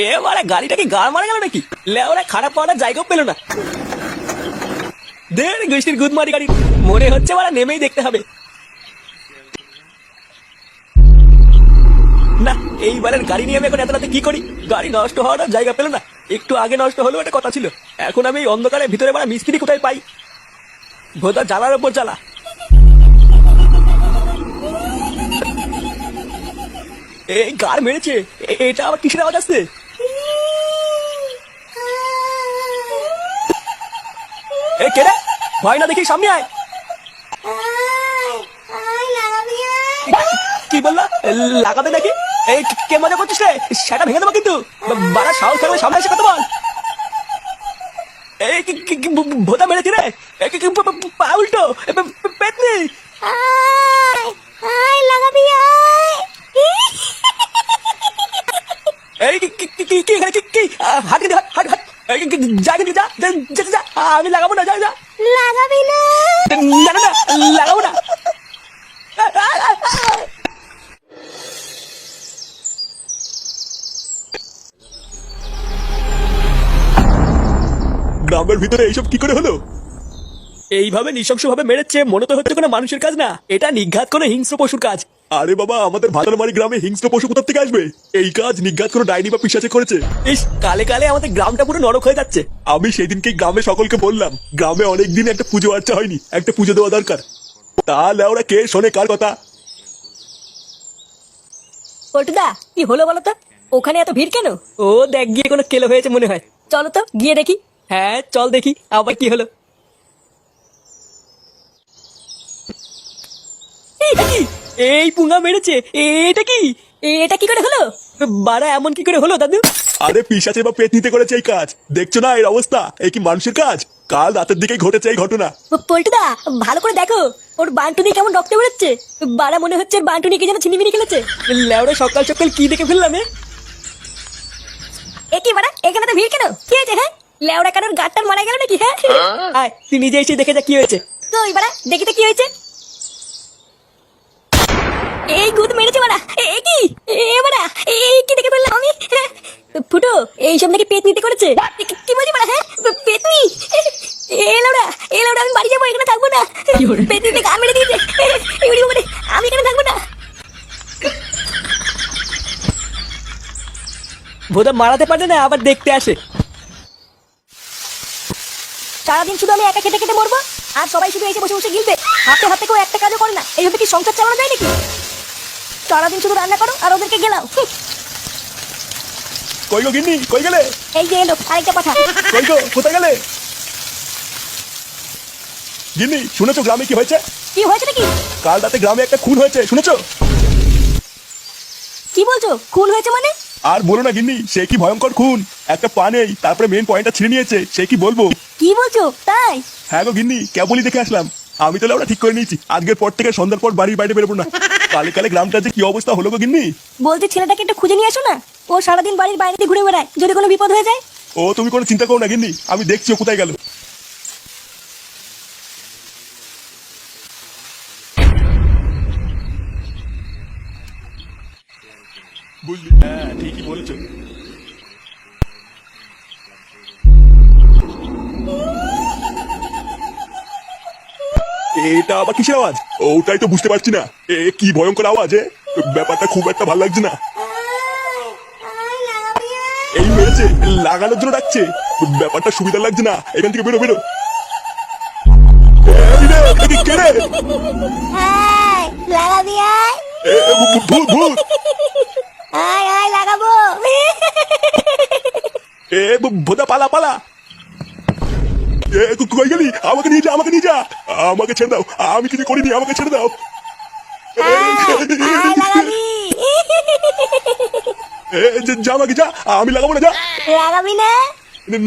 এবারে গাড়িটাকে গাড় মারা গেল নাকি? লেওরা খারাপ পাওয়ার জায়গাও পেল না। দেড় গোষ্ঠীর গুদ মারি গাড়ি, মনে হচ্ছে মারা নেমেই দেখতে হবে। না, এইবারের গাড়ি নিয়ে আমি এখন এত রাতে কি করি? গাড়ি নষ্ট হওয়ার জায়গা পেল না। একটু আগে নষ্ট হলেও একটা কথা ছিল। এখন আমি এই অন্ধকারের ভিতরে মারা মিস্ত্রি কোথায় পাই? ভোদা জ্বালার ওপর জ্বালা। এই গাড় মেরেছে, এটা আবার কিসের আওয়াজ আসছে? এ কেডা? ভয় না দেখি সামনে আয়। কি বললা? লাগাবে নাকি? এই কে মজা করছিস রে? সেটা ভেঙে দেবো কিন্তু। বাড়া সাহস থাকলে সামনে এসে কথা বল। এই ভোদা মেরেছি রে। পা উল্টো পেতনি। এই কি এখানে কি হাত দে, হাত হাত। যা কিন্তু যা যা যা, আমি লাগাবো না। যা যা। লাগাবি না? না না না, লাগাবো না। গ্রামের ভিতরে এইসব কি করে হলো? এইভাবে নৃশংসভাবে মেরেছে, মনে তো হচ্ছে কোনো মানুষের কাজ না, এটা নিঘাত কোনো হিংস্র পশুর কাজ। আরে বাবা, আমাদের ভাতারমারি গ্রামে হিংস্র পশু কোথা থেকে আসবে? এই কাজ নিঘাত কোনো ডাইনি বা পিশাচে করেছে। ইস, কালে কালে আমাদের গ্রামটা পুরো নরক হয়ে যাচ্ছে। আমি সেদিনকে গ্রামে সকলকে বললাম, গ্রামে অনেকদিন একটা পুজো আর্চা হয়নি, একটা পুজো দেওয়া দরকার। তাহলে ওরা কে শোনে কার কথা? পল্টুদা, কি হলো বলো তো? ওখানে এত ভিড় কেন? ও দেখ গিয়ে কোনো কেলো হয়েছে মনে হয়। চলো তো গিয়ে দেখি। হ্যাঁ চল দেখি আবার কি হলো। এই পুঙ্গা মেরেছে, এটা কি? এটা কি করে হলো? বাড়া এমন কি করে হলো দাদু? আরে পিশাচে বা পেতনিতে করেছে এই কাজ, দেখছো না এর অবস্থা? এই কি মানুষের কাজ? কাল রাতের দিকে ঘটেছে এই ঘটনা। পল্টুদা, ভালো করে দেখো, ওর বান্টুনি কেমন রক্ত বেরোচ্ছে। বাড়া মনে হচ্ছে বান্টুনিকে যেন ছিনিমিনি খেলেছে। লেওড়া সকাল সকাল কি দেখে ফেললাম? এ কি বাড়া, এখানে তো ভিড় কেন? কি হয়েছে? হ্যাঁ, লেওড়া কারোর গাড়টার মারা গেল নাকি? হ্যাঁ, আয় তুই নিজে এসে দেখে যা কি হয়েছে। কই বাড়া, দেখি তো কি হয়েছে। এই গুদ মেরেছে বাড়া। এ কি? এ বাড়া, এই কি দেখে ফেললাম আমি? ফুটো, এইসব নাকি পেতনিতে করেছে। কি বলছি বাড়া? হ্যাঁ, পেতনি? এলোড়া আমি বাড়ি যাবো, এখানে থাকবো না। পেতনিতে গা মেরে দিয়েছে। আমি এখানে থাকবো না। ভোদা মারাতে পারে না, আবার দেখতে আসে। সারাদিন শুধু আমি একা খেটে খেটে মরবো, আর সবাই শুধু এসে বসে বসে গিলবে। হাতে হাতে কেউ একটা কাজও করে না। এইভাবে কি সংসার চালানো যায় নাকি? সারাদিন শুধু রান্না করো আর ওদেরকে গেলাও। কই গো গিন্নি, কই গেলে? এই যে এলো আরেকটা কথা। কই গো, কোথায় গেলে? গিন্নি, শুনেছো গ্রামে কি হয়েছে? কি হয়েছে নাকি? কাল রাতে গ্রামে একটা খুন হয়েছে, শুনেছো? কি বলছো? খুন হয়েছে মানে? আর বলো না গিন্নি, সে কি ভয়ঙ্কর খুন। একটা পা নেই, তারপরে মেন পয়েন্টটা ছিঁড়ে নিয়েছে। সে কি বলবো। কি বলছো? তাই? হ্যাঁ গো গিন্নি, কেবলই দেখে আসলাম। আমি তাহলে ওরা ঠিক করে নিয়েছি, আজকের পর থেকে সন্ধ্যার পর বাড়ির বাইরে বেরোবো না। কালে কালে গ্রামটা যে কি অবস্থা হলো গো গিন্নি। বলতে ছেলেটাকে একটু খুঁজে নিয়ে আসো না। ও সারাদিন বাড়ির বাইরে দিয়ে ঘুরে বেড়ায়, যদি কোনো বিপদ হয়ে যায়। ও তুমি কোনো চিন্তা করো না গিন্নি, আমি দেখছি ও কোথায় গেল। বুঝলি? হ্যাঁ ঠিকই বলেছো। এটা আবার কিসের আওয়াজ? ওটাই তো বুঝতে পারছি না। কি ভয়ঙ্কর আওয়াজ! ব্যাপারটা খুব একটা ভালো লাগছে না। এই মেরেছে, লাগানোর জন্য ডাকছে। ব্যাপারটা সুবিধা লাগছে না। এখান থেকে বেরো বেরো। কে রে? লাগাবি? ভূত ভূত। আয় লাগাবো। ভোদা পালা পালা। কই গেলি? আমাকে নিয়ে যা, আমাকে নিয়ে যা। আমাকে ছেড়ে দাও, আমি কিছু করিনি, আমাকে ছেড়ে দাও। যা মাগি যা, আমি লাগাবো না। যা। লাগাবি না?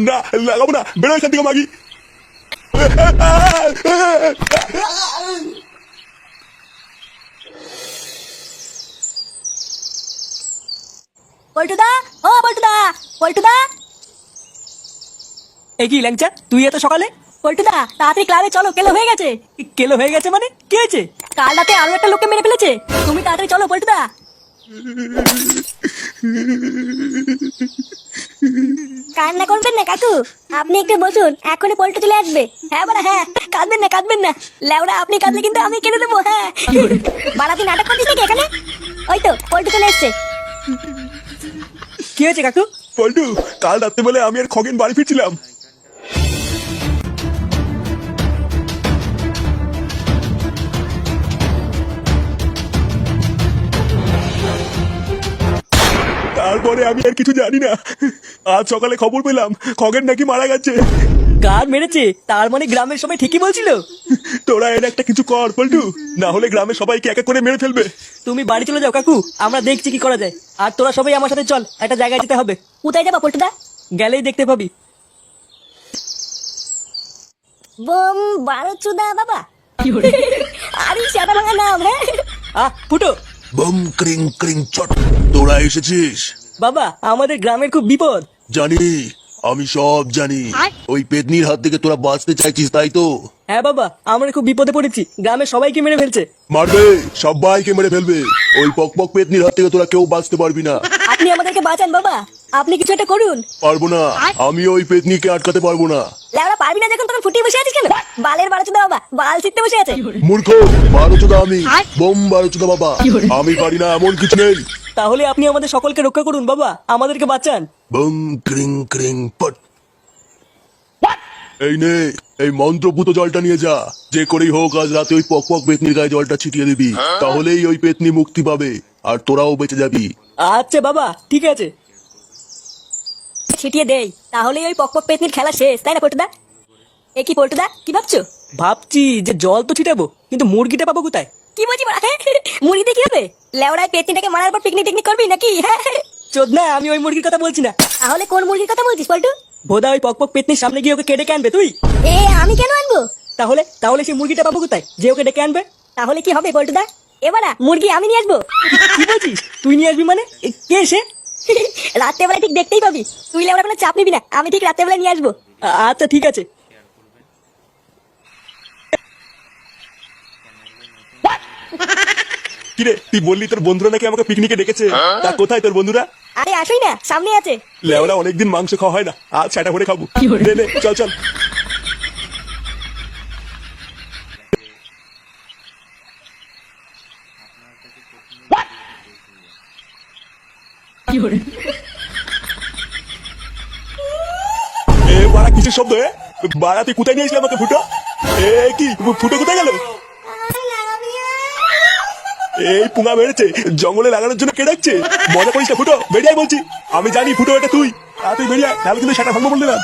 না লাগাবো না, বেরো এখান থেকে মাগি। পল্টুদা, ও পল্টুদা, পল্টুদা। এ কি ল্যাংচা, তুই এত সকালে? পল্টুদা, তাড়াতাড়ি ক্লাবে চলো, কেলো হয়ে গেছে। কেলো হয়ে গেছে মানে? কি হয়েছে? কাল রাতে আরো একটা লোককে মেরে ফেলেছে। তুমি তাড়াতাড়ি চলো পল্টুদা। কান্না করবেন না কাকু, আপনি একটু বসুন, এখনই পল্টু চলে আসবে। হ্যাঁ বাড়া হ্যাঁ, কাঁদবেন না লেওড়া, আপনি কাঁদলে কিন্তু আমি কেটে দেবো। হ্যাঁ বাড়া, তুই নাটক করছিস নাকি এখানে? ওই তো পল্টু চলে এসছে। কি হয়েছে কাকু? পল্টু, কাল রাত্রেবেলা আমি আর খগেন বাড়ি ফিরছিলাম। তারপরে আমি আর কিছু জানি না। আজ সকালে খবর পেলাম খগেন নাকি মারা গেছে। কার মেরেছে? তার মানে গ্রামের সবাই ঠিকই বলছিল। তোরা এর একটা কিছু কর পল্টু, না হলে গ্রামের সবাইকে এক এক করে মেরে ফেলবে। তুমি বাড়ি চলে যাও কাকু, আমরা দেখছি কি করা যায়। আর তোরা সবাই আমার সাথে চল, একটা জায়গায় যেতে হবে। কোথায় যাবো পল্টুদা? গেলেই দেখতে পাবি। বোম বারোচুদা বাবা। আরে সেটা ভাঙা নাম। হ্যাঁ ফুটো। বম ক্রিং ক্রিং চট, তোরা এসেছিস? বাবা, আমাদের গ্রামের খুব বিপদ। জানি, আমি সব জানি। ওই পেতনির হাত থেকে তোরা বাঁচতে চাইছিস, তাই তো? হ্যাঁ বাবা, আমরা খুব বিপদে পড়েছি, গ্রামের সবাইকে মেরে ফেলছে। মারবে, সবাইকে মেরে ফেলবে। ওই পক পেতনির হাত থেকে তোরা কেউ বাঁচতে পারবি না। আপনি আমাদেরকে বাঁচান বাবা, আপনি কিছু একটা করুন। পারবো না, আমি ওই পেতনিকে আটকাতে পারবো না। লেওড়া পারবি না যখন তখন ফুটিয়ে বসে আছিস কেন? বালের বারোচুদা বাবা বাল ছিটতে বসে আছে। মূর্খ, বারোচোদা আমি, বোম বারোচোদা বাবা। আমি পারি না এমন কিছু নেই। তাহলে আপনি আমাদের সকলকে রক্ষা করুন বাবা, আমাদেরকে বাঁচান। বম ক্রিং ক্রিং পট। এই নে, এই মন্ত্রপুত জলটা নিয়ে যা। যে করেই হোক আজ রাতে ওই পক পেতনির গায়ে জলটা ছিটিয়ে দিবি, তাহলেই ওই পেতনি মুক্তি পাবে আর তোরাও বেঁচে যাবি। আচ্ছা বাবা, ঠিক আছে। ছিটিয়ে দেই, তাহলেই ওই পক পেতনির খেলা শেষ, তাই না পল্টুদা? এ কি পল্টুদা, কি ভাবছো? ভাবছি যে জল তো ছিটাবো, কিন্তু মুরগিটা পাবো কোথায়? কি বলছি বাড়া? মুড়িতে কি হবে? লেওড়ায় পেতনিটাকে মারার পর পিকনিক টিকনিক করবি নাকি? চোদনা, আমি ওই মুরগির কথা বলছি না। তাহলে কোন মুরগির কথা বলছিস পল্টু? ভোদা ওই পক পেতনির সামনে গিয়ে ওকে কেটে আনবে তুই। এ আমি কেন আনবো? তাহলে তাহলে সেই মুরগিটা পাবো কোথায় যে ওকে ডেকে আনবে? তাহলে কি হবে পল্টুদা? এবারা মুরগি আমি নিয়ে আসবো। কি বলছিস? তুই নিয়ে আসবি মানে? কে সে? রাত্রেবেলা ঠিক দেখতেই পাবি। তুই লেওড়া কোনো চাপ নিবি না, আমি ঠিক রাত্রেবেলা নিয়ে আসবো। আচ্ছা ঠিক আছে। কিরে, তুই বললি তোর বন্ধুরা নাকি আমাকে পিকনিকে ডেকেছে? তা কোথায় তোর বন্ধুরা? আরে আসোই না, সামনে আছে। লেওরা অনেকদিন মাংস খাওয়া হয় না, আজ সেটা করে খাবো। নে নে, চল চল। এ বাড়া কিসের শব্দ? বাড়া তুই কোথায় নিয়ে আসলি আমাকে? ফুটো, এ কি ফুটো কোথায় গেল? এই পুঙা মেরেছে, জঙ্গলে লাগানোর জন্য কে ডাকছে? মজা করিস না ফুটো, বেরিয়ে আয় বলছি। আমি জানি ফুটো এটা তুই, তুই বেরিয়ে আয়, তাহলে কিন্তু সেটা ভাঙবো বললে না।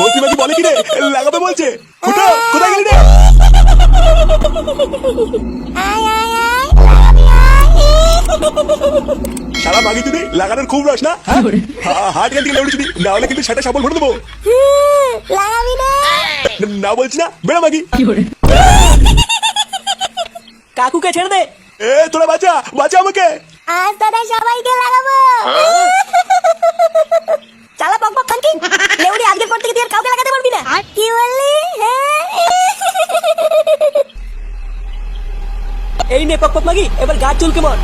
বলছি বাকি বলে কি রে, লাগাবে বলছে। ফুটো কোথায় গেলি রে? সারা মাগি তুই লাগানোর খুব রস না? হাট গান থেকে লেউড়েছিলি, না হলে কিন্তু সেটা সাবল ভরে দেবো। লাগাবি না? না বলছি না, বেড়া মাগি। কাকুকে ছেড়ে দে। এ তোরা বাঁচা, বাঁচা আমাকে। আজ দাদা সবাইকে লাগাবো। চালা পক পক কানকি, লেউড়ি আজকের পর থেকে তুই আর কাউকে লাগাতে পারবি না। কি বললি? এই নে পক পক মাগি, এবার গাছ চুলকে মর।